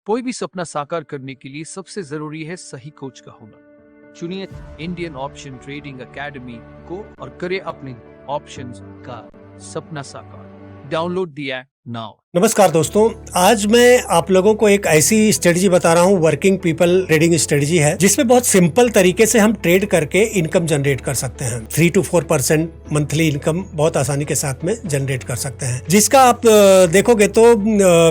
कोई भी सपना साकार करने के लिए सबसे जरूरी है सही कोच का होना। चुनिए इंडियन ऑप्शन ट्रेडिंग एकेडमी को और करें अपने ऑप्शंस का सपना साकार। Download the app now. नमस्कार दोस्तों, आज मैं आप लोगों को एक ऐसी स्ट्रेटजी बता रहा हूँ, वर्किंग पीपल ट्रेडिंग स्ट्रेटजी है, जिसमें बहुत सिंपल तरीके से हम ट्रेड करके इनकम जनरेट कर सकते हैं। 3 to 4% मंथली इनकम बहुत आसानी के साथ में जनरेट कर सकते हैं, जिसका आप देखोगे तो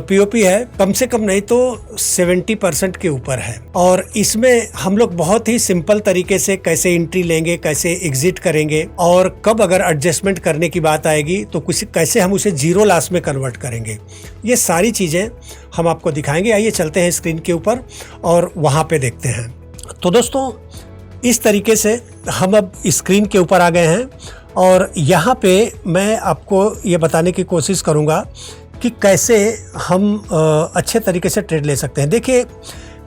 पीओपी है कम से कम नहीं तो 70% के ऊपर है। और इसमें हम लोग बहुत ही सिंपल तरीके से कैसे एंट्री लेंगे, कैसे एग्जिट करेंगे और कब अगर एडजस्टमेंट करने की बात आएगी तो कैसे हम उसे जीरो लॉस में कन्वर्ट करेंगे, ये सारी चीजें हम आपको दिखाएंगे। आइए चलते हैं स्क्रीन के ऊपर और वहां पे देखते हैं। तो दोस्तों, इस तरीके से हम अब स्क्रीन के ऊपर आ गए हैं और यहाँ पे मैं आपको ये बताने की कोशिश करूँगा कि कैसे हम अच्छे तरीके से ट्रेड ले सकते हैं। देखिए,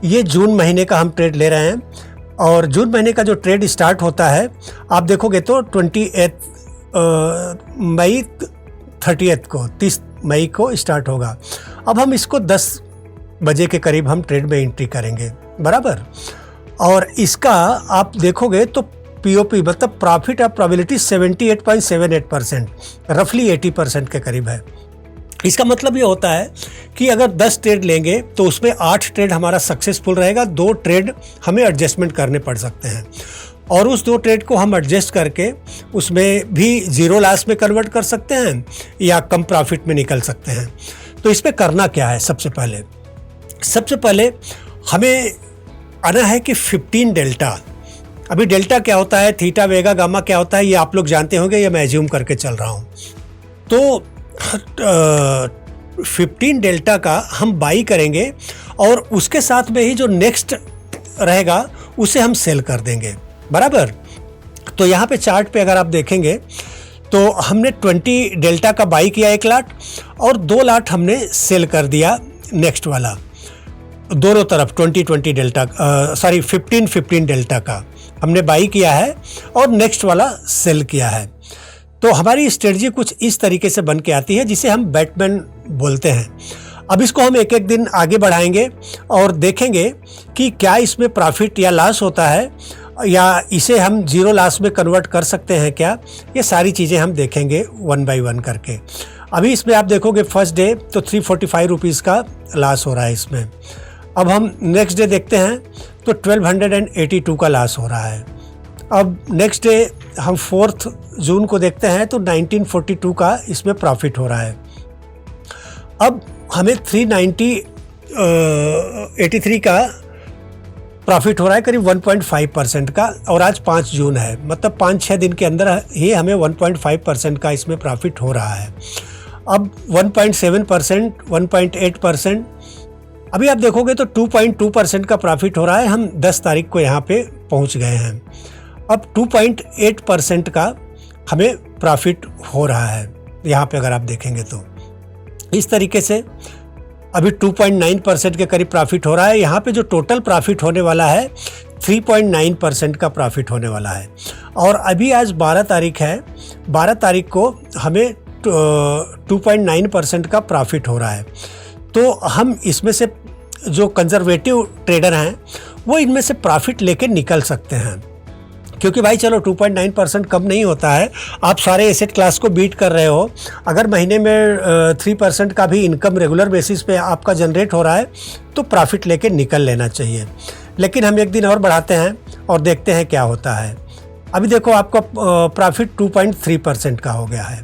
ये जून महीने का हम ट्रेड ले रहे हैं और जून महीने का जो ट्रेड स्टार्ट होता है, आप देखोगे तो 28 मई 30 मई को स्टार्ट होगा। अब हम इसको 10 बजे के करीब हम ट्रेड में एंट्री करेंगे, बराबर। और इसका आप देखोगे तो पीओपी मतलब प्रॉफिट ऑफ प्रोबेबिलिटी 78.78%, रफली 80% के करीब है। इसका मतलब ये होता है कि अगर 10 ट्रेड लेंगे तो उसमें 8 ट्रेड हमारा सक्सेसफुल रहेगा, 2 ट्रेड हमें एडजस्टमेंट करने पड़ सकते हैं और उस 2 ट्रेड को हम एडजस्ट करके उसमें भी जीरो लॉस में कन्वर्ट कर सकते हैं या कम प्रॉफिट में निकल सकते हैं। तो इसमें करना क्या है? सबसे पहले हमें आना है कि 15 डेल्टा। अभी डेल्टा क्या होता है, थीटा वेगा गामा क्या होता है, ये आप लोग जानते होंगे, ये मैं एज्यूम करके चल रहा हूँ। तो 15 डेल्टा का हम बाई करेंगे और उसके साथ में ही जो नेक्स्ट रहेगा उसे हम सेल कर देंगे, बराबर। तो यहाँ पे चार्ट पे अगर आप देखेंगे तो हमने 20 डेल्टा का बाई किया 1 लाट और 2 लाट हमने सेल कर दिया नेक्स्ट वाला, दोनों तरफ 20 डेल्टा 15 डेल्टा का हमने बाई किया है और नेक्स्ट वाला सेल किया है। तो हमारी स्ट्रेटजी कुछ इस तरीके से बन के आती है, जिसे हम बैटमैन बोलते हैं। अब इसको हम एक एक दिन आगे बढ़ाएंगे और देखेंगे कि क्या इसमें प्रॉफिट या लॉस होता है या इसे हम जीरो लॉस में कन्वर्ट कर सकते हैं क्या, ये सारी चीज़ें हम देखेंगे 1 by 1 करके। अभी इसमें आप देखोगे फर्स्ट डे तो 345 रुपीज़ का लॉस हो रहा है इसमें। अब हम नेक्स्ट डे देखते हैं तो 1282 का लॉस हो रहा है। अब नेक्स्ट डे हम 4 जून को देखते हैं तो 1942 का इसमें प्रॉफिट हो रहा है। अब हमें 383 का प्रॉफिट हो रहा है, करीब 1.5% का, और आज 5 जून है, मतलब 5-6 दिन के अंदर ही हमें 1.5% का इसमें प्रॉफिट हो रहा है। अब 1.7%, 1.8%, अभी आप देखोगे तो 2.2% का प्रॉफिट हो रहा है। हम 10 तारीख को यहाँ पे पहुँच गए हैं। अब 2.8% का हमें प्रॉफिट हो रहा है यहाँ पे अगर आप देखेंगे तो। इस तरीके से अभी 2.9% के करीब प्रॉफिट हो रहा है। यहाँ पे जो टोटल प्रॉफिट होने वाला है 3.9% का प्रॉफिट होने वाला है। और अभी आज 12 तारीख है, 12 तारीख को हमें 2.9% का प्रॉफिट हो रहा है। तो हम इसमें से जो कंजर्वेटिव ट्रेडर हैं वो इनमें से प्रॉफिट लेके निकल सकते हैं, क्योंकि भाई चलो 2.9% कम नहीं होता है। आप सारे एसेट क्लास को बीट कर रहे हो। अगर महीने में 3% का भी इनकम रेगुलर बेसिस पे आपका जनरेट हो रहा है तो प्रॉफिट लेके निकल लेना चाहिए। लेकिन हम एक दिन और बढ़ाते हैं और देखते हैं क्या होता है। अभी देखो, आपका प्रॉफिट 2.3% का हो गया है।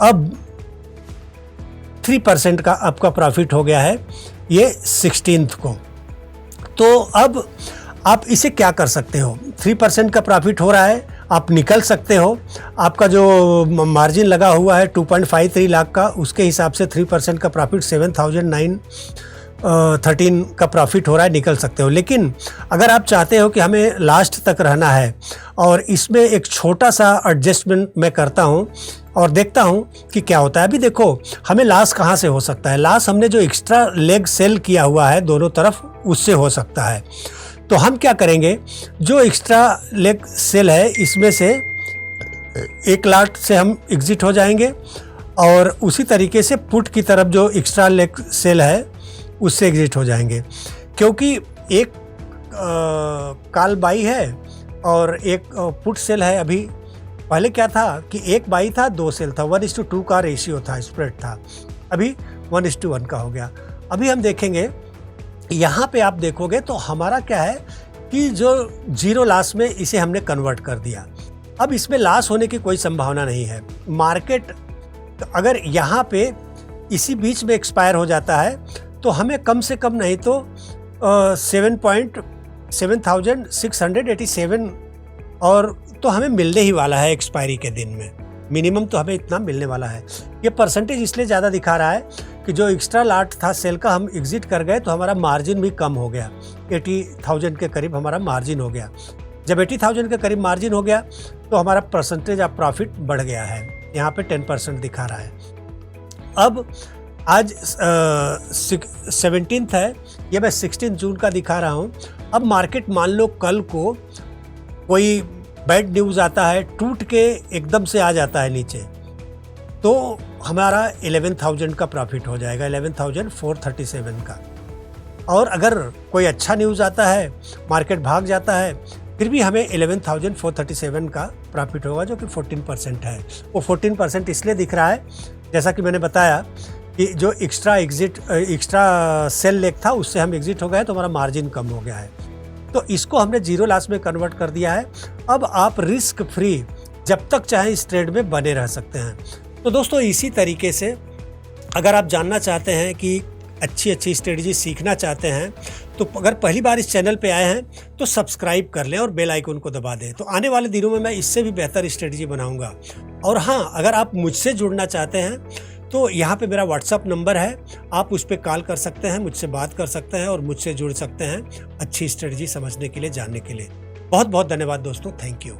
अब 3% का आपका प्रॉफिट हो गया है ये 16 को। तो अब आप इसे क्या कर सकते हो? 3% का प्रॉफिट हो रहा है, आप निकल सकते हो। आपका जो मार्जिन लगा हुआ है 2.53 लाख का, उसके हिसाब से 3% का प्रॉफिट 7,913 का प्रॉफिट हो रहा है, निकल सकते हो। लेकिन अगर आप चाहते हो कि हमें लास्ट तक रहना है और इसमें एक छोटा सा एडजस्टमेंट मैं करता हूँ और देखता हूँ कि क्या होता है। अभी देखो, हमें लॉस कहाँ से हो सकता है? लॉस हमने जो एक्स्ट्रा लेग सेल किया हुआ है दोनों तरफ, उससे हो सकता है। तो हम क्या करेंगे, जो एक्स्ट्रा लेग सेल है इसमें से 1 लाट से हम एग्जिट हो जाएंगे और उसी तरीके से पुट की तरफ जो एक्स्ट्रा लेग सेल है उससे एग्जिट हो जाएंगे, क्योंकि एक कॉल बाई है और एक पुट सेल है। अभी पहले क्या था कि एक बाई था, 2 सेल था, 1:2 का रेशियो था, स्प्रेड था, अभी 1:1 का हो गया। अभी हम देखेंगे यहाँ पे, आप देखोगे तो हमारा क्या है कि जो जीरो लॉस में इसे हमने कन्वर्ट कर दिया। अब इसमें लॉस होने की कोई संभावना नहीं है। मार्केट अगर यहाँ पे इसी बीच में एक्सपायर हो जाता है तो हमें कम से कम नहीं तो 7,687 और तो हमें मिलने ही वाला है एक्सपायरी के दिन में। मिनिमम तो हमें इतना मिलने वाला है। ये परसेंटेज इसलिए ज़्यादा दिखा रहा है कि जो एक्स्ट्रा लॉट था सेल का, हम एग्जिट कर गए तो हमारा मार्जिन भी कम हो गया। 80,000 के करीब हमारा मार्जिन हो गया। जब 80,000 के करीब मार्जिन हो गया तो हमारा परसेंटेज ऑफ प्रॉफिट बढ़ गया है। यहाँ पे 10% दिखा रहा है। अब आज 17 है, ये मैं 16 जून का दिखा रहा हूँ। अब मार्केट मान लो कल को कोई बैड न्यूज़ आता है, टूट के एकदम से आ जाता है नीचे, तो हमारा 11,000 का प्रॉफिट हो जाएगा, 11,437 का। और अगर कोई अच्छा न्यूज़ आता है, मार्केट भाग जाता है, फिर भी हमें 11,437 का प्रॉफिट होगा, जो कि 14% है। वो 14% इसलिए दिख रहा है, जैसा कि मैंने बताया कि जो एक्स्ट्रा सेल लेग था उससे हम एग्जिट हो गए तो हमारा मार्जिन कम हो गया है। तो इसको हमने जीरो लॉस में कन्वर्ट कर दिया है। अब आप रिस्क फ्री जब तक चाहे इस ट्रेड में बने रह सकते हैं। तो दोस्तों, इसी तरीके से अगर आप जानना चाहते हैं कि अच्छी स्ट्रेटजी सीखना चाहते हैं, तो अगर पहली बार इस चैनल पे आए हैं तो सब्सक्राइब कर लें और बेल आइकन को दबा दें। तो आने वाले दिनों में मैं इससे भी बेहतर स्ट्रेटजी बनाऊंगा। और हाँ, अगर आप मुझसे जुड़ना चाहते हैं तो यहाँ पे मेरा व्हाट्सअप नंबर है, आप उस पर कॉल कर सकते हैं, मुझसे बात कर सकते हैं और मुझसे जुड़ सकते हैं अच्छी स्ट्रेटजी समझने के लिए, जानने के लिए। बहुत बहुत धन्यवाद दोस्तों, थैंक यू।